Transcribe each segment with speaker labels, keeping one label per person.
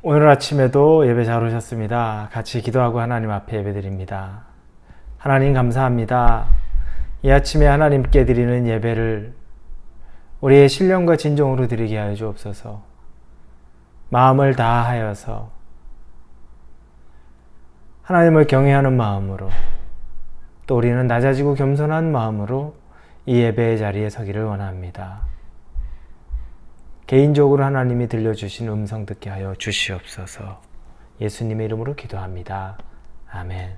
Speaker 1: 오늘 아침에도 예배 잘 오셨습니다. 같이 기도하고 하나님 앞에 예배드립니다. 하나님 감사합니다. 이 아침에 하나님께 드리는 예배를 우리의 신령과 진정으로 드리게 하여 주옵소서. 마음을 다하여서 하나님을 경외하는 마음으로, 또 우리는 낮아지고 겸손한 마음으로 이 예배의 자리에 서기를 원합니다. 개인적으로 하나님이 들려주신 음성 듣게 하여 주시옵소서. 예수님의 이름으로 기도합니다. 아멘.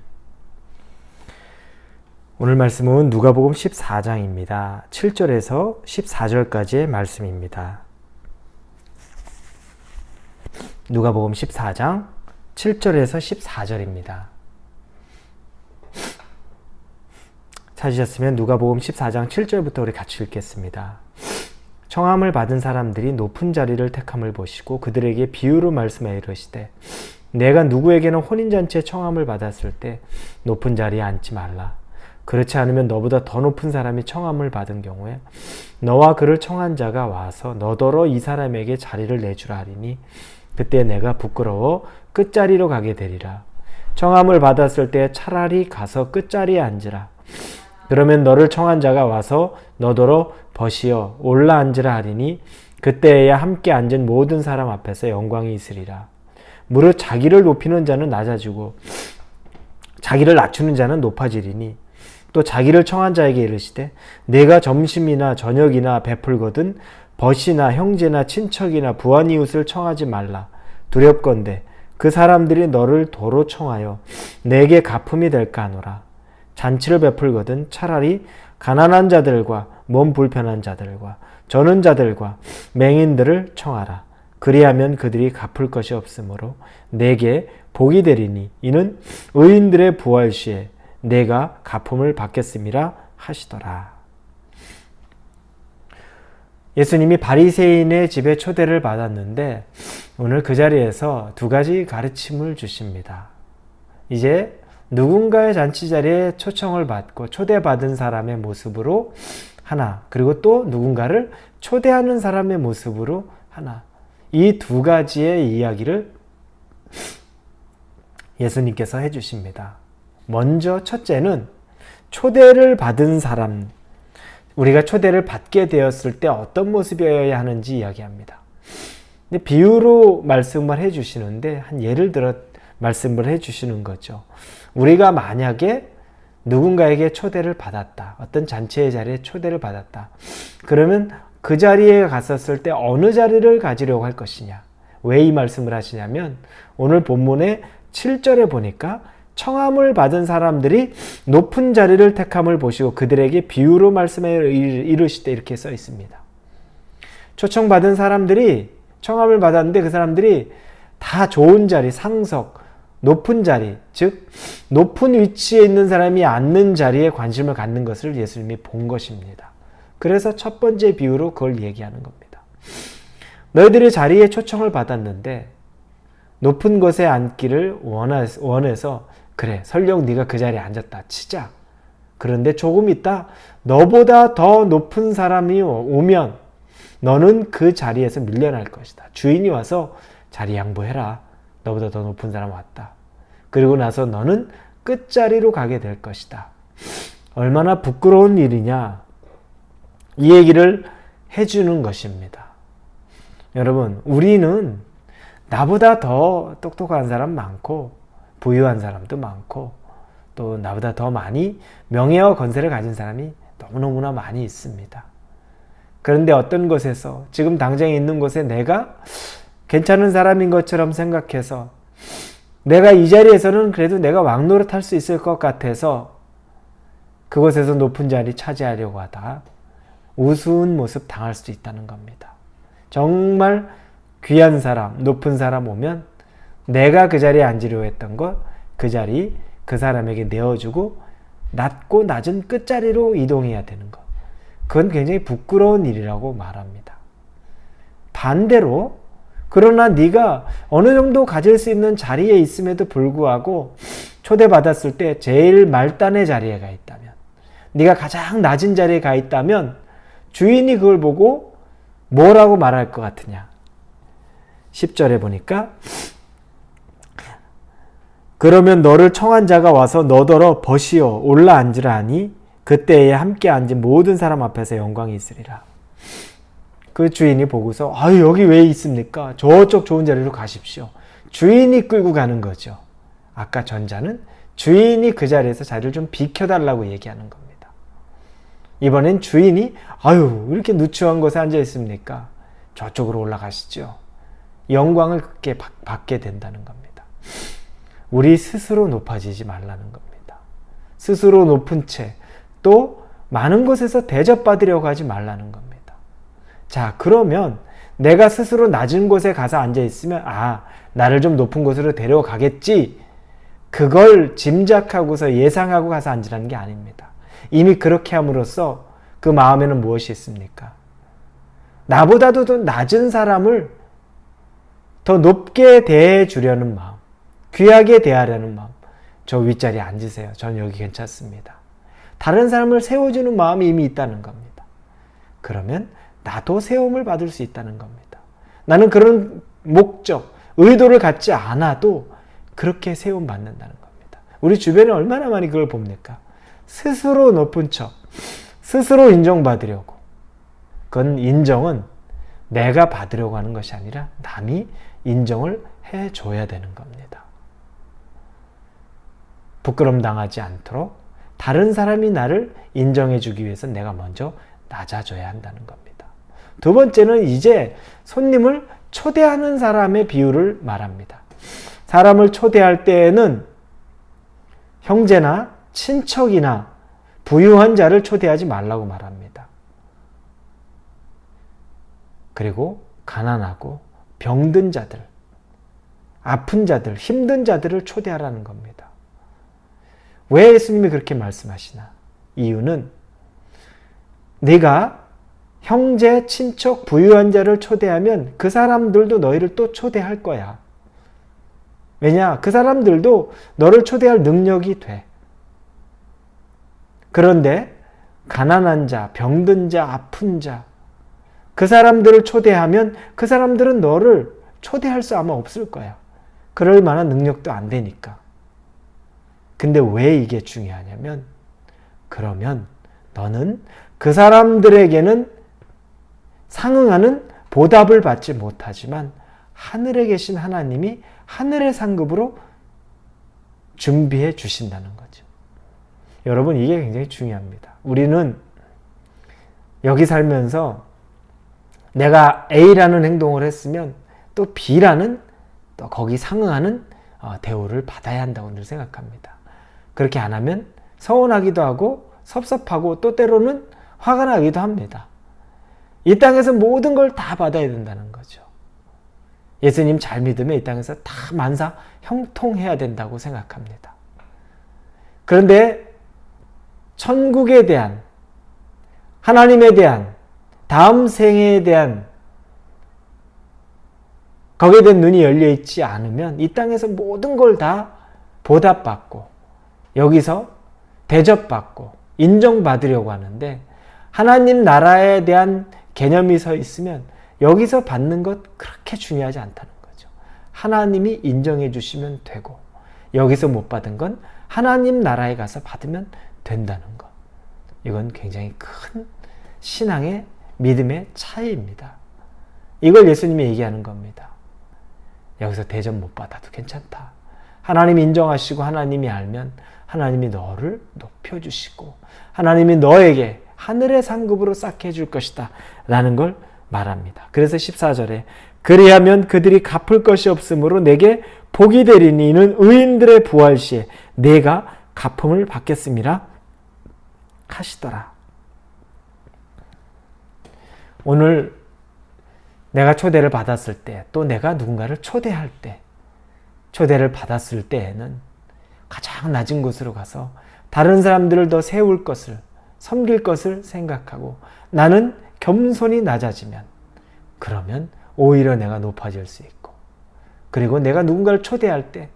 Speaker 1: 오늘 말씀은 누가복음 14장입니다. 7절에서 14절까지의 말씀입니다. 누가복음 14장 7절에서 14절입니다. 찾으셨으면 누가복음 14장 7절부터 우리 같이 읽겠습니다. 청함을 받은 사람들이 높은 자리를 택함을 보시고 그들에게 비유로 말씀하여 이르시되, 내가 누구에게는 혼인잔치에 청함을 받았을 때 높은 자리에 앉지 말라. 그렇지 않으면 너보다 더 높은 사람이 청함을 받은 경우에 너와 그를 청한 자가 와서 너더러 이 사람에게 자리를 내주라 하리니 그때 내가 부끄러워 끝자리로 가게 되리라. 청함을 받았을 때 차라리 가서 끝자리에 앉으라. 그러면 너를 청한 자가 와서 너더러 벗이어 올라 앉으라 하리니 그때에야 함께 앉은 모든 사람 앞에서 영광이 있으리라. 무릇 자기를 높이는 자는 낮아지고 자기를 낮추는 자는 높아지리니 또 자기를 청한 자에게 이르시되, 내가 점심이나 저녁이나 베풀거든 벗이나 형제나 친척이나 부한 이웃을 청하지 말라. 두렵건대 그 사람들이 너를 도로 청하여 내게 가품이 될까 하노라. 잔치를 베풀거든 차라리 가난한 자들과 몸 불편한 자들과 저는 자들과 맹인들을 청하라. 그리하면 그들이 갚을 것이 없으므로 내게 복이 되리니 이는 의인들의 부활 시에 내가 가품을 받겠음이라 하시더라. 예수님이 바리새인의 집에 초대를 받았는데 오늘 그 자리에서 두 가지 가르침을 주십니다. 이제 누군가의 잔치 자리에 초청을 받고 초대받은 사람의 모습으로 하나, 그리고 또 누군가를 초대하는 사람의 모습으로 하나, 이 두 가지의 이야기를 예수님께서 해주십니다. 먼저 첫째는 초대를 받은 사람, 우리가 초대를 받게 되었을 때 어떤 모습이어야 하는지 이야기합니다. 근데 비유로 말씀을 해주시는데 한 예를 들어 말씀을 해주시는 거죠. 우리가 만약에 누군가에게 초대를 받았다. 어떤 잔치의 자리에 초대를 받았다. 그러면 그 자리에 갔었을 때 어느 자리를 가지려고 할 것이냐. 왜 이 말씀을 하시냐면 오늘 본문의 7절에 보니까 청함을 받은 사람들이 높은 자리를 택함을 보시고 그들에게 비유로 말씀해 이르시되 이렇게 써 있습니다. 초청받은 사람들이 청함을 받았는데 그 사람들이 다 좋은 자리, 상석, 높은 자리, 즉 높은 위치에 있는 사람이 앉는 자리에 관심을 갖는 것을 예수님이 본 것입니다. 그래서 첫 번째 비유로 그걸 얘기하는 겁니다. 너희들이 자리에 초청을 받았는데 높은 곳에 앉기를 원해서 그래, 설령 네가 그 자리에 앉았다 치자. 그런데 조금 있다 너보다 더 높은 사람이 오면 너는 그 자리에서 밀려날 것이다. 주인이 와서 자리 양보해라. 너보다 더 높은 사람 왔다. 그리고 나서 너는 끝자리로 가게 될 것이다. 얼마나 부끄러운 일이냐. 이 얘기를 해주는 것입니다. 여러분, 우리는 나보다 더 똑똑한 사람 많고 부유한 사람도 많고 또 나보다 더 많이 명예와 건세를 가진 사람이 너무너무나 많이 있습니다. 그런데 어떤 곳에서 지금 당장 있는 곳에 내가 괜찮은 사람인 것처럼 생각해서 내가 이 자리에서는 그래도 내가 왕노릇할 수 있을 것 같아서 그곳에서 높은 자리 차지하려고 하다 우스운 모습 당할 수도 있다는 겁니다. 정말 귀한 사람, 높은 사람 오면 내가 그 자리에 앉으려고 했던 것, 그 자리 그 사람에게 내어주고 낮고 낮은 끝자리로 이동해야 되는 것. 그건 굉장히 부끄러운 일이라고 말합니다. 반대로 그러나 네가 어느 정도 가질 수 있는 자리에 있음에도 불구하고 초대받았을 때 제일 말단의 자리에 가 있다면, 네가 가장 낮은 자리에 가 있다면 주인이 그걸 보고 뭐라고 말할 것 같으냐. 10절에 보니까 그러면 너를 청한 자가 와서 너더러 벗이어 올라앉으라 하니 그때에 함께 앉은 모든 사람 앞에서 영광이 있으리라. 그 주인이 보고서 아유 여기 왜 있습니까? 저쪽 좋은 자리로 가십시오. 주인이 끌고 가는 거죠. 아까 전자는 주인이 그 자리에서 자리를 좀 비켜달라고 얘기하는 겁니다. 이번엔 주인이 아유 이렇게 누추한 곳에 앉아 있습니까? 저쪽으로 올라가시죠. 영광을 그렇게 받게 된다는 겁니다. 우리 스스로 높아지지 말라는 겁니다. 스스로 높은 채 또 많은 곳에서 대접받으려고 하지 말라는 겁니다. 자, 그러면 내가 스스로 낮은 곳에 가서 앉아 있으면 나를 좀 높은 곳으로 데려가겠지. 그걸 짐작하고서 예상하고 가서 앉으라는 게 아닙니다. 이미 그렇게 함으로써 그 마음에는 무엇이 있습니까? 나보다도 더 낮은 사람을 더 높게 대해주려는 마음, 귀하게 대하려는 마음. 저 윗자리에 앉으세요. 전 여기 괜찮습니다. 다른 사람을 세워주는 마음이 이미 있다는 겁니다. 그러면 나도 세움을 받을 수 있다는 겁니다. 나는 그런 목적, 의도를 갖지 않아도 그렇게 세움 받는다는 겁니다. 우리 주변에 얼마나 많이 그걸 봅니까? 스스로 높은 척, 스스로 인정받으려고. 그건 인정은 내가 받으려고 하는 것이 아니라 남이 인정을 해줘야 되는 겁니다. 부끄럼 당하지 않도록 다른 사람이 나를 인정해주기 위해서 내가 먼저 낮아져야 한다는 겁니다. 두 번째는 이제 손님을 초대하는 사람의 비유를 말합니다. 사람을 초대할 때에는 형제나 친척이나 부유한 자를 초대하지 말라고 말합니다. 그리고 가난하고 병든 자들, 아픈 자들, 힘든 자들을 초대하라는 겁니다. 왜 예수님이 그렇게 말씀하시나? 이유는 네가 형제, 친척, 부유한 자를 초대하면 그 사람들도 너희를 또 초대할 거야. 왜냐? 그 사람들도 너를 초대할 능력이 돼. 그런데 가난한 자, 병든 자, 아픈 자, 그 사람들을 초대하면 그 사람들은 너를 초대할 수 아마 없을 거야. 그럴 만한 능력도 안 되니까. 근데 왜 이게 중요하냐면, 그러면 너는 그 사람들에게는 상응하는 보답을 받지 못하지만 하늘에 계신 하나님이 하늘의 상급으로 준비해 주신다는 거죠. 여러분, 이게 굉장히 중요합니다. 우리는 여기 살면서 내가 A라는 행동을 했으면 또 B라는 또 거기 상응하는 대우를 받아야 한다고 늘 생각합니다. 그렇게 안 하면 서운하기도 하고 섭섭하고 또 때로는 화가 나기도 합니다. 이 땅에서 모든 걸 다 받아야 된다는 거죠. 예수님 잘 믿으면 이 땅에서 다 만사 형통해야 된다고 생각합니다. 그런데 천국에 대한, 하나님에 대한, 다음 생에 대한 거기에 대한 눈이 열려있지 않으면 이 땅에서 모든 걸 다 보답받고 여기서 대접받고 인정받으려고 하는데 하나님 나라에 대한 개념이 서 있으면 여기서 받는 것 그렇게 중요하지 않다는 거죠. 하나님이 인정해 주시면 되고 여기서 못 받은 건 하나님 나라에 가서 받으면 된다는 것. 이건 굉장히 큰 신앙의 믿음의 차이입니다. 이걸 예수님이 얘기하는 겁니다. 여기서 대접 못 받아도 괜찮다. 하나님이 인정하시고 하나님이 알면 하나님이 너를 높여주시고 하나님이 너에게 하늘의 상급으로 쌓게 해줄 것이다 라는 걸 말합니다. 그래서 14절에 그리하면 그들이 갚을 것이 없으므로 내게 복이 되리니 이는 의인들의 부활 시에 내가 갚음을 받겠음이라 하시더라. 오늘 내가 초대를 받았을 때, 또 내가 누군가를 초대할 때, 초대를 받았을 때에는 가장 낮은 곳으로 가서 다른 사람들을 더 세울 것을, 섬길 것을 생각하고 나는 겸손히 낮아지면 그러면 오히려 내가 높아질 수 있고, 그리고 내가 누군가를 초대할 때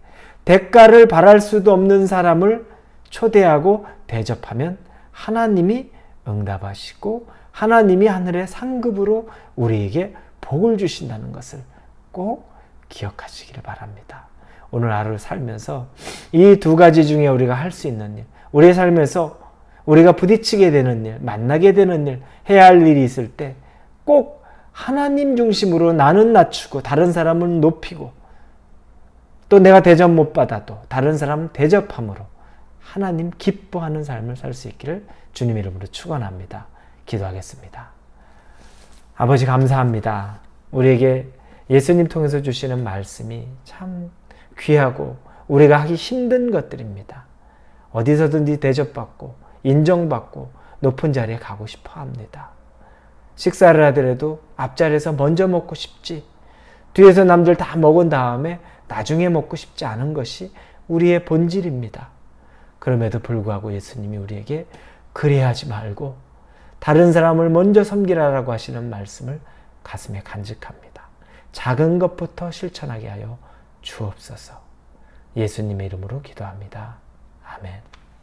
Speaker 1: 대가를 바랄 수도 없는 사람을 초대하고 대접하면 하나님이 응답하시고 하나님이 하늘의 상급으로 우리에게 복을 주신다는 것을 꼭 기억하시기를 바랍니다. 오늘 하루를 살면서 이 두 가지 중에 우리가 할 수 있는 일, 우리의 삶에서 우리가 부딪히게 되는 일, 만나게 되는 일, 해야 할 일이 있을 때 꼭 하나님 중심으로 나는 낮추고 다른 사람은 높이고 또 내가 대접 못 받아도 다른 사람 대접함으로 하나님 기뻐하는 삶을 살 수 있기를 주님 이름으로 축원합니다. 기도하겠습니다. 아버지 감사합니다. 우리에게 예수님 통해서 주시는 말씀이 참 귀하고 우리가 하기 힘든 것들입니다. 어디서든지 대접받고 인정받고 높은 자리에 가고 싶어 합니다. 식사를 하더라도 앞자리에서 먼저 먹고 싶지, 뒤에서 남들 다 먹은 다음에 나중에 먹고 싶지 않은 것이 우리의 본질입니다. 그럼에도 불구하고 예수님이 우리에게 그래하지 말고 다른 사람을 먼저 섬기라라고 하시는 말씀을 가슴에 간직합니다. 작은 것부터 실천하게 하여 주옵소서. 예수님의 이름으로 기도합니다. 아멘.